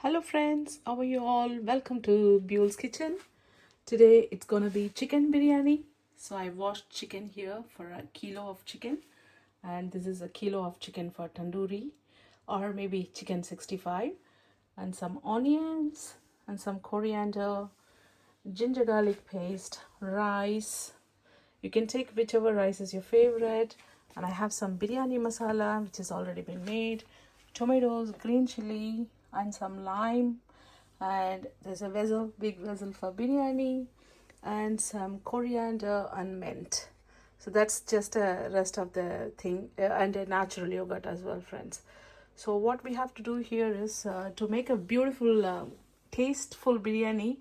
Hello friends, how are you all? Welcome to Buell's Kitchen. Today it's gonna be chicken biryani. So I washed chicken here for a kilo of chicken, and this is a kilo of chicken for tandoori or maybe chicken 65, and some onions and some coriander, ginger garlic paste, rice. You can take whichever rice is your favorite, and I have some biryani masala which has already been made, tomatoes, green chili, and some lime, and there's a vessel, big vessel for biryani, and some coriander and mint. So that's just a rest of the thing, and a natural yogurt as well, friends. So what we have to do here is to make a beautiful tasteful biryani.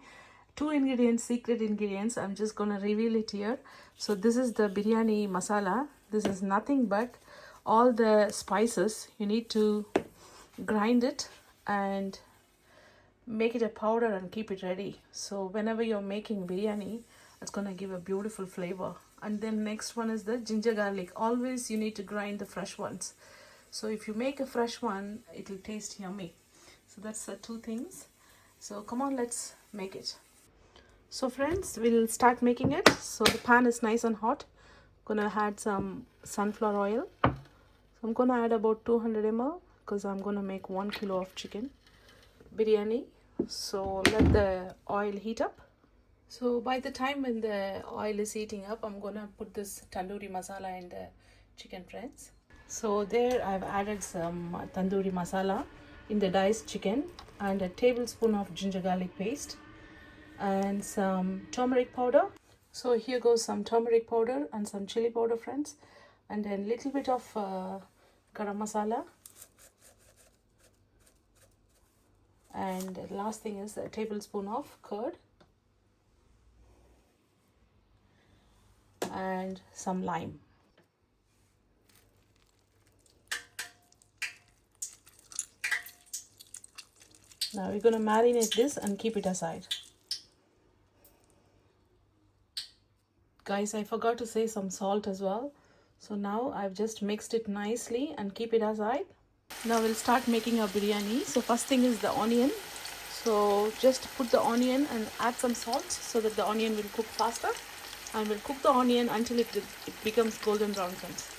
Two ingredients, secret ingredients, I'm just gonna reveal it here. So this is the biryani masala. This is nothing but all the spices. You need to grind it and make it a powder and keep it ready. So whenever you're making biryani, it's gonna give a beautiful flavor. And then next one is the ginger garlic. Always you need to grind the fresh ones. So if you make a fresh one, it'll taste yummy. So that's the two things. So come on, let's make it. So friends, we'll start making it. So the pan is nice and hot. Gonna add some sunflower oil. So I'm gonna add about 200 ml because I'm gonna make 1 kilo of chicken biryani. So let the oil heat up. So by the time when the oil is heating up, I'm gonna put this tandoori masala in the chicken, friends. So there I've added some tandoori masala in the diced chicken and a tablespoon of ginger garlic paste and some turmeric powder. So here goes some turmeric powder and some chili powder, friends, and then little bit of garam masala, and the last thing is a tablespoon of curd and some lime. Now we're going to marinate this and keep it aside. Guys, I forgot to say some salt as well. So now I've just mixed it nicely and keep it aside. Now we'll start making our biryani. So first thing is the onion. So just put the onion and add some salt so that the onion will cook faster. And we'll cook the onion until it becomes golden brown, friends.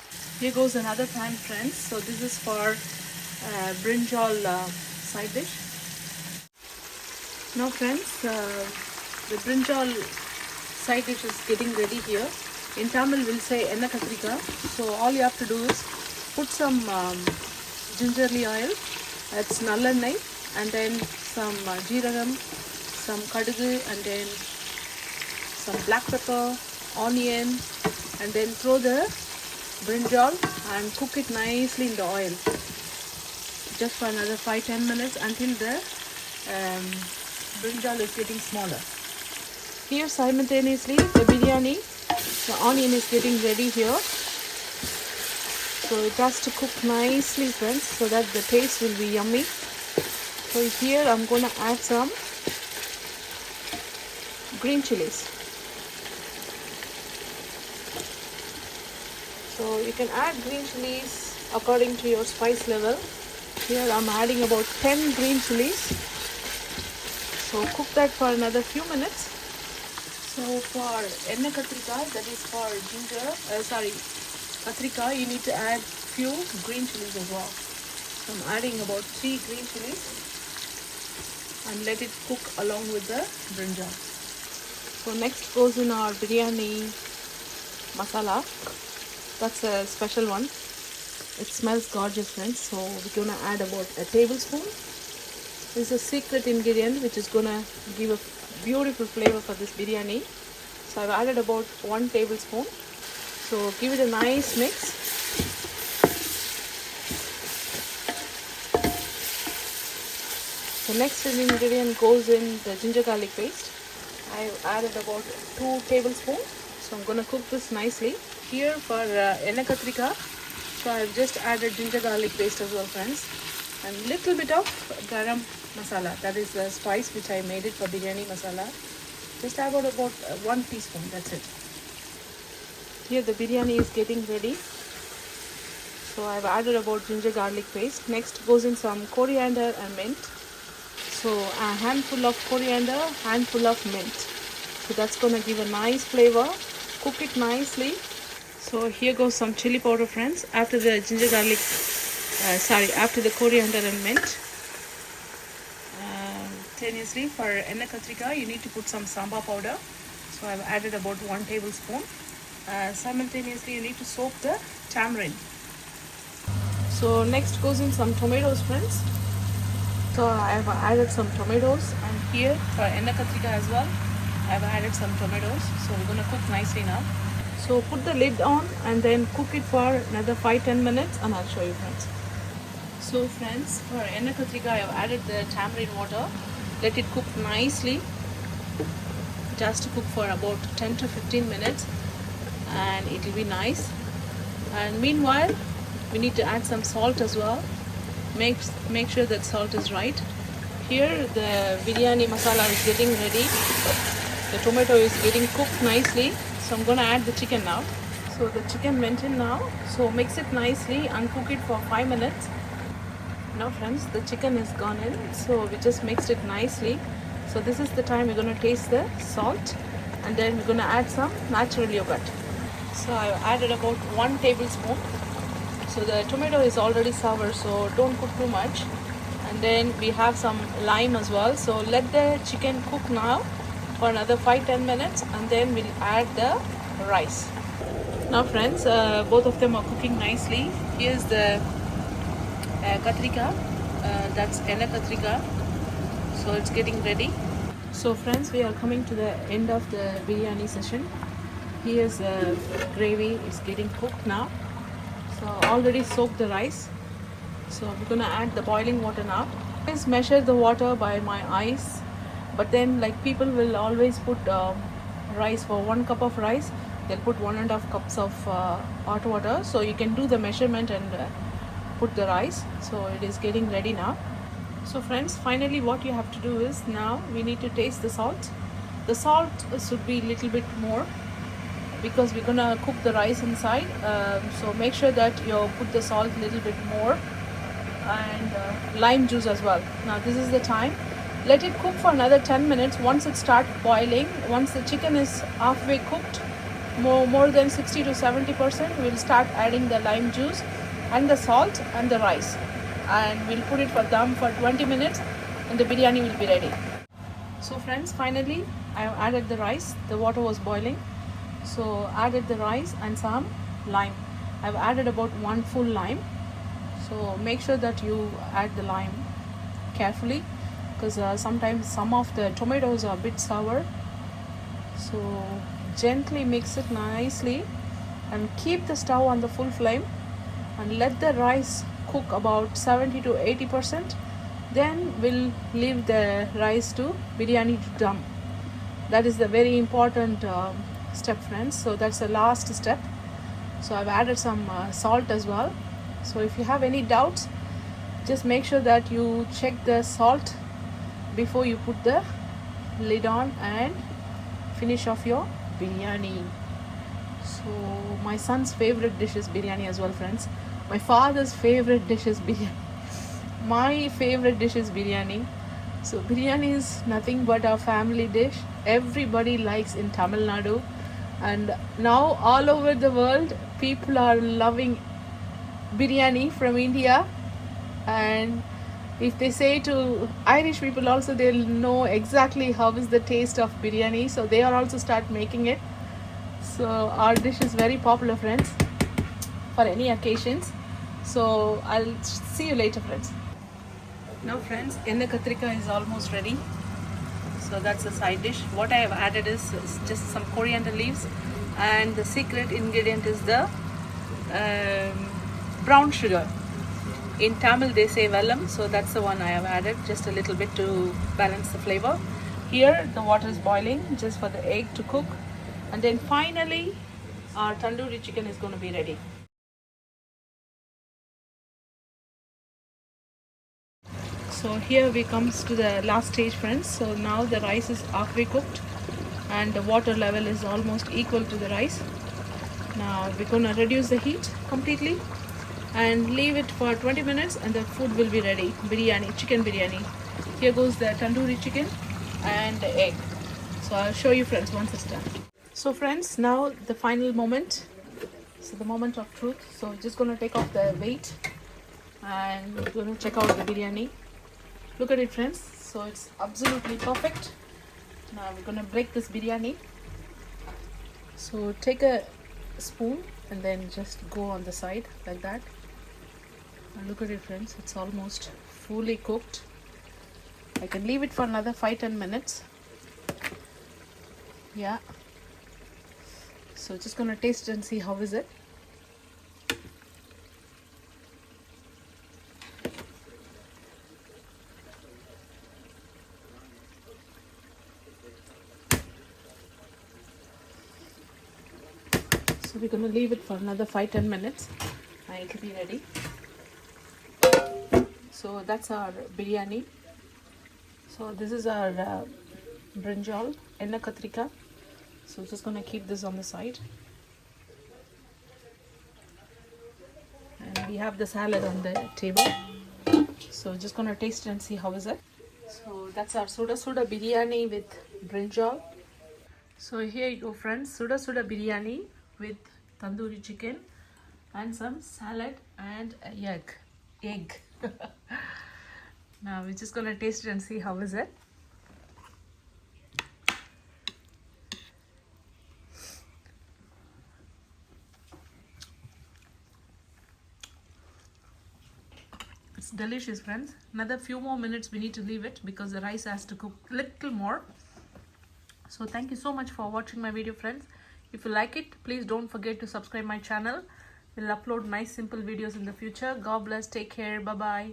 Here goes another pan, friends. So this is for brinjal side dish. Now friends, the brinjal side dish is getting ready here. In Tamil we'll say enna katrika. So all you have to do is put some gingerly oil, that's nallanai, and then some jeeragam, some kadugu, and then some black pepper, onion, and then throw the brinjal and cook it nicely in the oil just for another 5-10 minutes until the brinjal is getting smaller. Here simultaneously the biryani, the onion is getting ready here. So it has to cook nicely, friends, so that the taste will be yummy. So here I'm going to add some green chilies. So you can add green chilies according to your spice level. Here I'm adding about 10 green chilies. So cook that for another few minutes. So for enna katrika, that is for katrika, you need to add few green chilies as well. So I'm adding about 3 green chilies and let it cook along with the brinjal. So next goes in our biryani masala. That's a special one. It smells gorgeous, friends. So we're gonna add about a tablespoon. This is a secret ingredient which is gonna give a beautiful flavor for this biryani. So I've added about 1 tablespoon. So give it a nice mix. The next ingredient goes in the ginger garlic paste. I've added about 2 tablespoons. So I'm gonna cook this nicely. Here for enna katrika, so I've just added ginger garlic paste as well, friends, and little bit of garam masala. That is the spice which I made it for biryani masala. Just add about 1 teaspoon. That's it. Here the biryani is getting ready. So I've added about ginger garlic paste. Next goes in some coriander and mint. So a handful of coriander, handful of mint. So that's gonna give a nice flavor. Cook it nicely. So here goes some chili powder, friends. After the ginger garlic, after the coriander and mint. Simultaneously for enna katrika, you need to put some samba powder. So I've added about 1 tablespoon. Simultaneously, you need to soak the tamarind. So next goes in some tomatoes, friends. So I've added some tomatoes, and here for enna katrika as well, I've added some tomatoes. So we're gonna cook nicely now. So put the lid on and then cook it for another 5-10 minutes, and I'll show you, friends. So friends, for enna katrika, I've added the tamarind water. Let it cook nicely, just to cook for about 10 to 15 minutes, and it will be nice. And meanwhile, we need to add some salt as well. Make sure that salt is right. Here the biryani masala is getting ready. The tomato is getting cooked nicely. So I'm gonna add the chicken now. So the chicken went in now. So mix it nicely and cook it for 5 minutes. Now friends, the chicken is gone in. So we just mixed it nicely. So this is the time we're gonna taste the salt, and then we're gonna add some natural yogurt. So I've added about 1 tablespoon. So the tomato is already sour, so don't cook too much. And then we have some lime as well. So let the chicken cook now for another 5-10 minutes, and then we'll add the rice. Now friends, both of them are cooking nicely. Here's the katrika, that's enna katrika. So it's getting ready. So friends, we are coming to the end of the biryani session. Here's the gravy is getting cooked now. So already soaked the rice. So we're gonna add the boiling water now. Always measure the water by my eyes, but then like people will always put rice. For 1 cup of rice, they'll put 1.5 cups of hot water. So you can do the measurement and put the rice. So it is getting ready now. So friends, finally what you have to do is, now we need to taste the salt. The salt should be a little bit more, because we're gonna cook the rice inside. So make sure that you put the salt a little bit more, and lime juice as well. Now this is the time. Let it cook for another 10 minutes. Once it starts boiling, once the chicken is halfway cooked, more than 60 to 70%, we'll start adding the lime juice and the salt and the rice, and we'll put it for dum for 20 minutes, and the biryani will be ready. So friends, finally I have added the rice. The water was boiling, so added the rice and some lime. I've added about 1 full lime. So make sure that you add the lime carefully, because sometimes some of the tomatoes are a bit sour. So gently mix it nicely and keep the stove on the full flame, and let the rice cook about 70 to 80%. Then we'll leave the rice to biryani to dum. That is the very important step, friends. So that's the last step. So I've added some salt as well. So if you have any doubts, just make sure that you check the salt before you put the lid on and finish off your biryani. So my son's favorite dish is biryani as well, friends. My father's favorite dish is biryani. My favorite dish is biryani. So biryani is nothing but a family dish. Everybody likes in Tamil Nadu, and now all over the world people are loving biryani from India. And if they say to Irish people also, they'll know exactly how is the taste of biryani, so they are also start making it. So our dish is very popular, friends, for any occasions. So I'll see you later, friends. Now friends, enna katrika is almost ready. So that's the side dish. What I have added is just some coriander leaves, and the secret ingredient is the brown sugar. In Tamil they say vellam, so that's the one I have added, just a little bit to balance the flavor. Here the water is boiling just for the egg to cook, and then finally our tandoori chicken is going to be ready. So here we comes to the last stage, friends. So now the rice is halfway cooked and the water level is almost equal to the rice. Now we're going to reduce the heat completely and leave it for 20 minutes, and the food will be ready. Biryani, chicken biryani. Here goes the tandoori chicken and the egg. So I'll show you friends once it's done. So friends, now the final moment. So the moment of truth. So just gonna take off the weight and we're gonna check out the biryani. Look at it friends. So it's absolutely perfect. Now we're gonna break this biryani. So take a spoon and then just go on the side like that. And look at it friends, it's almost fully cooked. I can leave it for another 5-10 minutes. Yeah. So just gonna taste and see how is it. So we're gonna leave it for another 5-10 minutes and it will be ready. So that's our biryani. So this is our brinjal, enna katrika. So just gonna keep this on the side. And we have the salad on the table. So just gonna taste and see how is it. So that's our soda soda biryani with brinjal. So here you go friends, soda soda biryani with tandoori chicken and some salad and egg. Now we're just gonna taste it and see how is it. It's delicious friends. Another few more minutes we need to leave it because the rice has to cook a little more. So thank you so much for watching my video friends. If you like it, please don't forget to subscribe my channel. We'll upload nice simple videos in the future. God bless, take care, bye bye.